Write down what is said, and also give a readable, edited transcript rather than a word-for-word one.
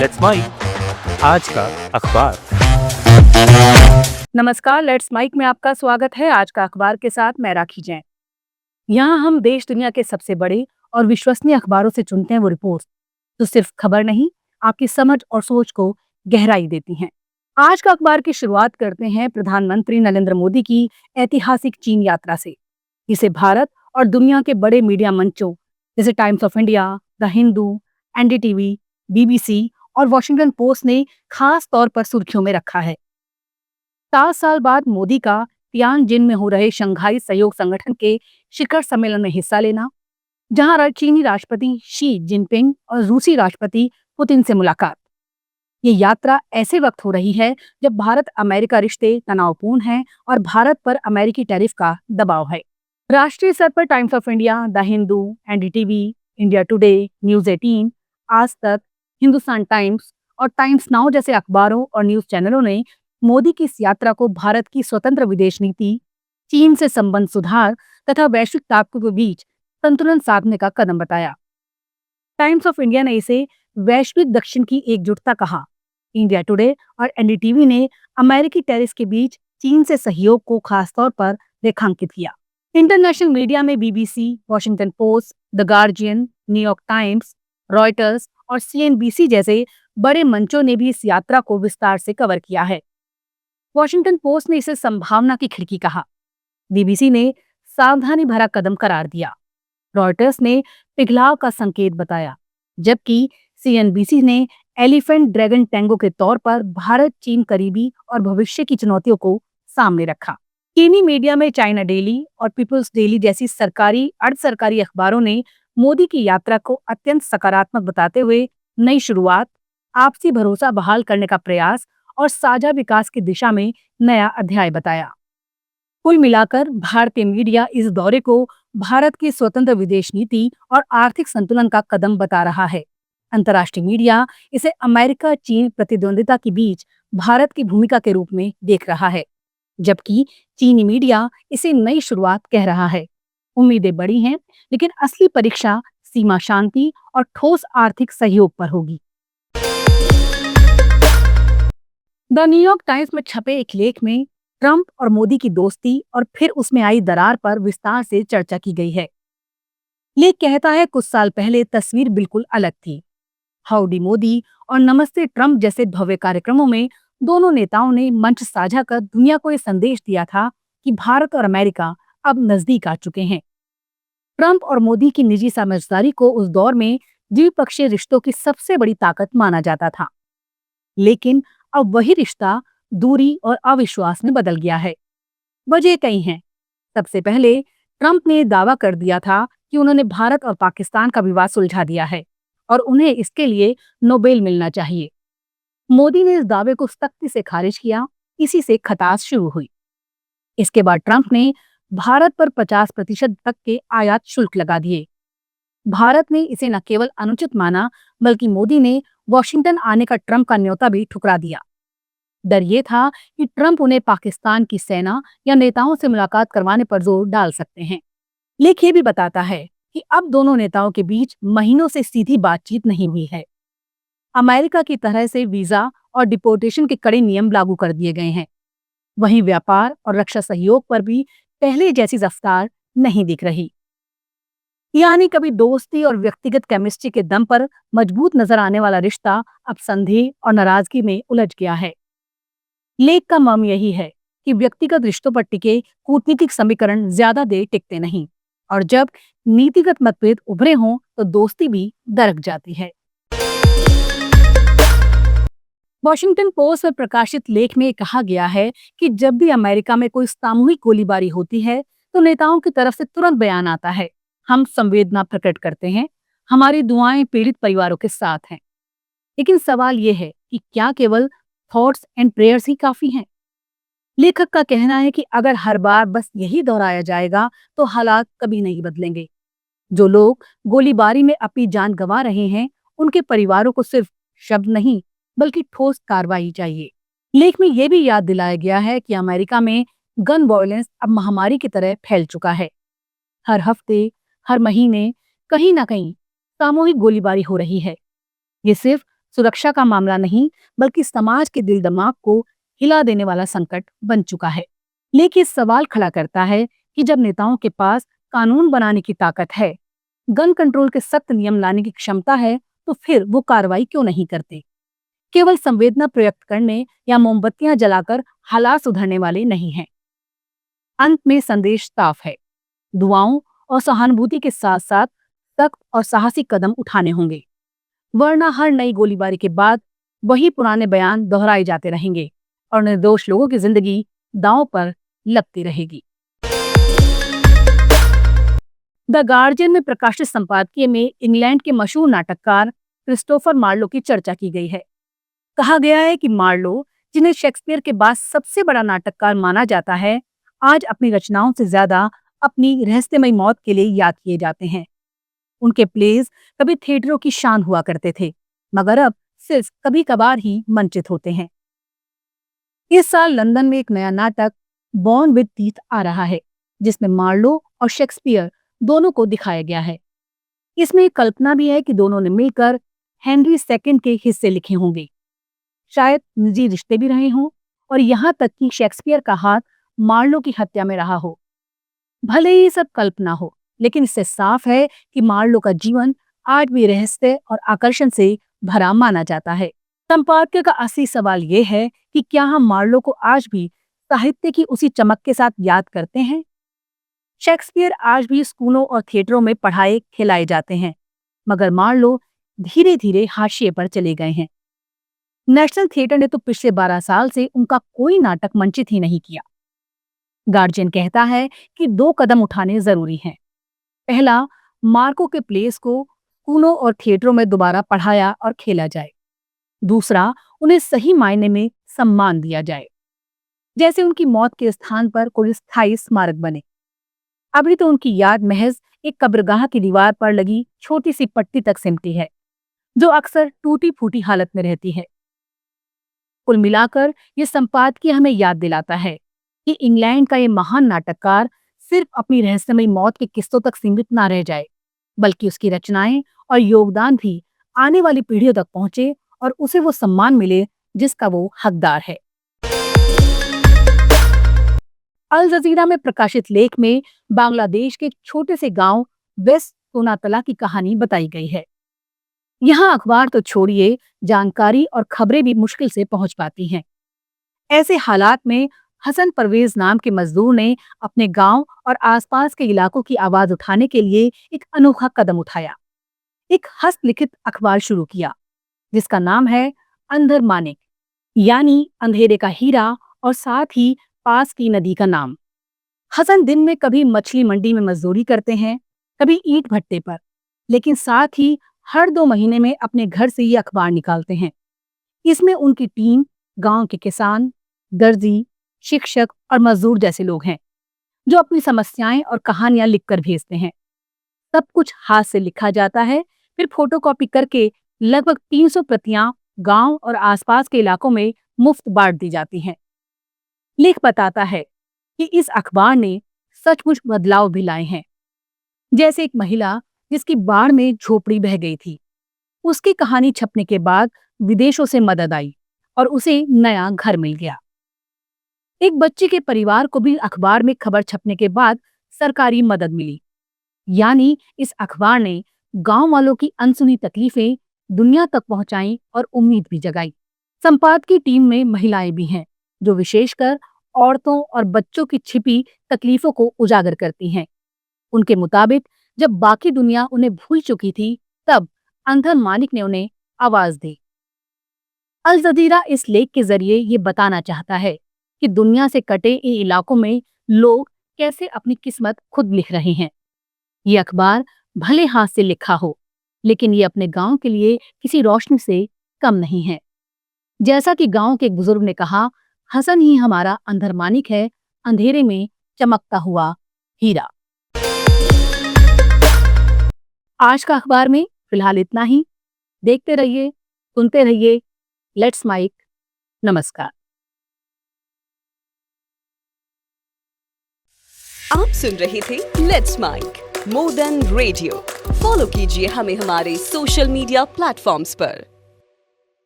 Let's mic आज का अखबार। नमस्कार, लेट्स माइक में आपका स्वागत है। आज का अखबार के साथ मैं राखी जैन। यहाँ हम देश दुनिया के सबसे बड़े और विश्वसनीय अखबारों से चुनते हैं वो रिपोर्ट तो सिर्फ खबर नहीं, आपकी समझ और सोच को गहराई देती हैं। आज का अखबार की शुरुआत करते हैं प्रधानमंत्री नरेंद्र मोदी की ऐतिहासिक चीन यात्रा से, जिसे भारत और दुनिया के बड़े मीडिया मंचों जैसे times of India, the Hindu, NDTV, BBC और वॉशिंगटन पोस्ट ने खास तौर पर सुर्खियों में रखा है। 7 साल बाद मोदी का तियानजिन में हो रहे शंघाई सहयोग संगठन के शिखर सम्मेलन में हिस्सा लेना, जहां चीनी राष्ट्रपति शी जिनपिंग और रूसी राष्ट्रपति पुतिन से मुलाकात। ये यात्रा ऐसे वक्त हो रही है जब भारत अमेरिका रिश्ते तनावपूर्ण हैं और भारत पर अमेरिकी टैरिफ का दबाव है। राष्ट्रीय स्तर पर times of India, the Hindu, NDTV, India today, news 18, आज तक, हिंदुस्तान टाइम्स और टाइम्स नाउ जैसे अखबारों और न्यूज चैनलों ने मोदी की इस यात्रा को भारत की स्वतंत्र विदेश नीति, चीन से संबंध सुधार तथा वैश्विक ताकतों के बीच संतुलन साधने का कदम बताया। टाइम्स ऑफ इंडिया ने इसे वैश्विक दक्षिण की एकजुटता कहा। इंडिया टुडे और एनडीटीवी ने अमेरिकी टैरिफ के बीच चीन से सहयोग को खासतौर पर रेखांकित किया। इंटरनेशनल मीडिया में BBC, Washington post, the guardian, New York times, Reuters और सीएनबीसी जैसे बड़े मंचों ने भी इस यात्रा को विस्तार से कवर किया है। वॉशिंगटन पोस्ट ने इसे संभावना की खिड़की कहा, बीबीसी ने सावधानी भरा कदम करार दिया, रॉयटर्स ने पिघलाव का संकेत बताया, जबकि सीएनबीसी ने एलिफेंट ड्रैगन टैंगो के तौर पर भारत चीन करीबी और भविष्य की चुनौतियों को सामने रखा। चीनी मीडिया में चाइना डेली और पीपल्स डेली जैसी सरकारी अर्ध सरकारी अखबारों ने मोदी की यात्रा को अत्यंत सकारात्मक बताते हुए नई शुरुआत, आपसी भरोसा बहाल करने का प्रयास और साझा विकास की दिशा में नया अध्याय बताया। कुल मिलाकर भारतीय मीडिया इस दौरे को भारत की स्वतंत्र विदेश नीति और आर्थिक संतुलन का कदम बता रहा है। अंतर्राष्ट्रीय मीडिया इसे अमेरिका चीन प्रतिद्वंदिता के बीच भारत की भूमिका के रूप में देख रहा है, जबकि चीनी मीडिया इसे नई शुरुआत कह रहा है। उम्मीदें बड़ी हैं, लेकिन असली परीक्षा सीमा शांति और ठोस आर्थिक सहयोग पर होगी। द न्यूयॉर्क टाइम्स में छपे एक लेख में ट्रंप और मोदी की दोस्ती और फिर उसमें आई दरार पर विस्तार से चर्चा की गई है। लेख कहता है, कुछ साल पहले तस्वीर बिल्कुल अलग थी। हाउडी मोदी और नमस्ते ट्रंप जैसे भव्य कार्यक्रमों में दोनों नेताओं ने मंच साझा कर दुनिया को यह संदेश दिया था कि भारत और अमेरिका अब नजदीक आ चुके हैं। ट्रंप और मोदी की निजी समझदारी को उस दौर में द्विपक्षीय रिश्तों की सबसे बड़ी ताकत माना जाता था, लेकिन अब वही रिश्ता दूरी और अविश्वास में बदल गया है। वजह कई हैं। सबसे पहले ट्रंप ने दावा कर दिया था कि उन्होंने भारत और पाकिस्तान का विवाद सुलझा दिया है और उन्हें इसके लिए नोबेल मिलना चाहिए। मोदी ने इस दावे को सख्ती से खारिज किया। इसी से खटास शुरू हुई। इसके बाद ट्रंप ने भारत पर 50% तक के आयात शुल्क लगा दिए। भारत ने इसे न केवल अनुचित माना, बल्कि मोदी ने वॉशिंगटन आने का ट्रंप का न्योता भी ठुकरा दिया। डर ये था कि ट्रंप उन्हें पाकिस्तान की सेना या नेताओं से मुलाकात करवाने पर जोर डाल सकते हैं। लेख ये भी बताता है कि अब दोनों नेताओं के बीच महीनों से सीधी बातचीत नहीं हुई है। अमेरिका की तरह से वीजा और डिपोर्टेशन के कड़े नियम लागू कर दिए गए हैं। वहीं व्यापार और रक्षा सहयोग पर भी पहले जैसी रफ्तार नहीं दिख रही। यानी कभी दोस्ती और व्यक्तिगत केमिस्ट्री के दम पर मजबूत नजर आने वाला रिश्ता अब संदेह और नाराजगी में उलझ गया है। लेख का मर्म यही है कि व्यक्तिगत रिश्तों पर टिके कूटनीतिक समीकरण ज्यादा देर टिकते नहीं, और जब नीतिगत मतभेद उभरे हों तो दोस्ती भी दरक जाती है। वॉशिंगटन पोस्ट में प्रकाशित लेख में कहा गया है कि जब भी अमेरिका में कोई सामूहिक गोलीबारी होती है तो नेताओं की तरफ से तुरंत बयान आता है, हम संवेदना प्रकट करते हैं, हमारी दुआएं पीड़ित परिवारों के साथ हैं। लेकिन सवाल यह है कि क्या केवल थॉट्स एंड प्रेयर्स ही काफी हैं? लेखक का कहना है कि अगर हर बार बस यही दोहराया जाएगा तो हालात कभी नहीं बदलेंगे। जो लोग गोलीबारी में अपनी जान गंवा रहे हैं, उनके परिवारों को सिर्फ शब्द नहीं बल्कि ठोस कार्रवाई चाहिए। लेख में यह भी याद दिलाया गया है कि अमेरिका में गन वायलेंस अब महामारी की तरह फैल चुका है। हर हफ्ते, हर महीने कहीं ना कहीं सामूहिक गोलीबारी हो रही है। ये सिर्फ सुरक्षा का मामला नहीं बल्कि समाज के दिल दिमाग को हिला देने वाला संकट बन चुका है। लेकिन सवाल खड़ा करता है कि जब नेताओं के पास कानून बनाने की ताकत है, गन कंट्रोल के सख्त नियम लाने की क्षमता है, तो फिर वो कार्रवाई क्यों नहीं करते? केवल संवेदना प्रयुक्त करने या मोमबत्तियां जलाकर हालात सुधरने वाले नहीं हैं। अंत में संदेश साफ है, दुआओं और सहानुभूति के साथ साथ सख्त और साहसी कदम उठाने होंगे, वरना हर नई गोलीबारी के बाद वही पुराने बयान दोहराए जाते रहेंगे और निर्दोष लोगों की जिंदगी दांव पर लगती रहेगी। द गार्जियन में प्रकाशित संपादकीय में इंग्लैंड के मशहूर नाटककार क्रिस्टोफर मार्लो की चर्चा की गई है। कहा गया है कि मार्लो, जिन्हें शेक्सपियर के बाद सबसे बड़ा नाटककार माना जाता है, आज अपनी रचनाओं से ज्यादा अपनी रहस्यमयी मौत के लिए याद किए जाते हैं। उनके प्लेज कभी थिएटरों की शान हुआ करते थे, मगर अब सिर्फ कभी कभार ही मंचित होते हैं। इस साल लंदन में एक नया नाटक बॉर्न विद टीथ आ रहा है, जिसमें मार्लो और शेक्सपियर दोनों को दिखाया गया है। इसमें एक कल्पना भी है कि दोनों ने मिलकर हेनरी II के हिस्से लिखे होंगे। शायद निजी रिश्ते भी रहे हों और यहाँ तक कि शेक्सपियर का हाथ मार्लो की हत्या में रहा हो। भले ही सब कल्पना हो, लेकिन इससे साफ है कि मार्लो का जीवन आज भी रहस्य और आकर्षण से भरा माना जाता है। संपादकीय का असली सवाल ये है कि क्या हम मार्लो को आज भी साहित्य की उसी चमक के साथ याद करते हैं? शेक्सपियर आज भी स्कूलों और थिएटरों में पढ़ाए खिलाए जाते हैं, मगर मार्लो धीरे धीरे हाशिए पर चले गए हैं। नेशनल थिएटर ने तो पिछले 12 साल से उनका कोई नाटक मंचित ही नहीं किया। गार्जियन कहता है कि 2 कदम उठाने जरूरी हैं। पहला, मार्को के प्लेस को स्कूलों और थिएटरों में दोबारा पढ़ाया और खेला जाए। दूसरा, उन्हें सही मायने में सम्मान दिया जाए, जैसे उनकी मौत के स्थान पर कोई स्थायी स्मारक बने। अभी तो उनकी याद महज एक कब्रगाह की दीवार पर लगी छोटी सी पट्टी तक सिमटी है, जो अक्सर टूटी फूटी हालत में रहती है। कुल मिलाकर ये संपादकीय हमें याद दिलाता है कि इंग्लैंड का ये महान नाटककार सिर्फ अपनी रहस्यमयी मौत के किस्सों तक सीमित ना रह जाए, बल्कि उसकी रचनाएं और योगदान भी आने वाली पीढ़ियों तक पहुंचे और उसे वो सम्मान मिले जिसका वो हकदार है। अल जजीरा में प्रकाशित लेख में बांग्लादेश के छोटे से गांव वेस्ट सोनातला की कहानी बताई गई है। यहाँ अखबार तो छोड़िए, जानकारी और खबरें भी मुश्किल से पहुंच पाती हैं। ऐसे हालात में हसन परवेज नाम के मजदूर ने अपने गांव और आसपास के इलाकों की आवाज उठाने के लिए एक अनोखा कदम उठाया। एक हस्तलिखित अखबार शुरू किया, जिसका नाम है अंधर मानिक, यानी अंधेरे का हीरा, और साथ ही पास की नदी का नाम। हसन दिन में कभी मछली मंडी में मजदूरी करते हैं, कभी ईंट भट्टे पर, लेकिन साथ ही हर 2 महीने में अपने घर से ये अखबार निकालते हैं। इसमें उनकी टीम गांव के किसान, दर्जी, शिक्षक और मजदूर जैसे लोग हैं, जो अपनी समस्याएं और कहानियां लिखकर भेजते हैं। सब कुछ हाथ से लिखा जाता है, फिर फोटोकॉपी करके लगभग 300 प्रतियां गांव और आसपास के इलाकों में मुफ्त बांट दी जाती हैं। लेख बताता है कि इस अखबार ने सचमुच बदलाव भी लाए हैं। जैसे एक महिला जिसकी बाढ़ में झोपड़ी बह गई थी, उसकी कहानी छपने के बाद विदेशों से मदद आई और उसे नया घर मिल गया। एक बच्चे के परिवार को भी अखबार में खबर छपने के बाद सरकारी मदद मिली। यानी इस अखबार ने गांव वालों की अनसुनी तकलीफें दुनिया तक पहुंचाई और उम्मीद भी जगाई। संपादकीय टीम में महिलाएं भी हैं, जो विशेषकर औरतों और बच्चों की छिपी तकलीफों को उजागर करती हैं। उनके मुताबिक जब बाकी दुनिया उन्हें भूल चुकी थी, तब अंधर मानिक ने उन्हें आवाज दी। अल जजीरा इस लेख के जरिए ये बताना चाहता है कि दुनिया से कटे इन इलाकों में लोग कैसे अपनी किस्मत खुद लिख रहे हैं। ये अखबार भले हाथ से लिखा हो, लेकिन ये अपने गांव के लिए किसी रोशनी से कम नहीं है। जैसा कि गांव के एक बुजुर्ग ने कहा, हसन ही हमारा अंधर मानिक है, अंधेरे में चमकता हुआ हीरा। आज का अखबार में फिलहाल इतना ही। देखते रहिए, सुनते रहिए लेट्स माइक। नमस्कार। आप सुन रहे थे let's mike more than radio. Follow कीजिए हमें हमारे सोशल मीडिया प्लेटफॉर्म्स पर।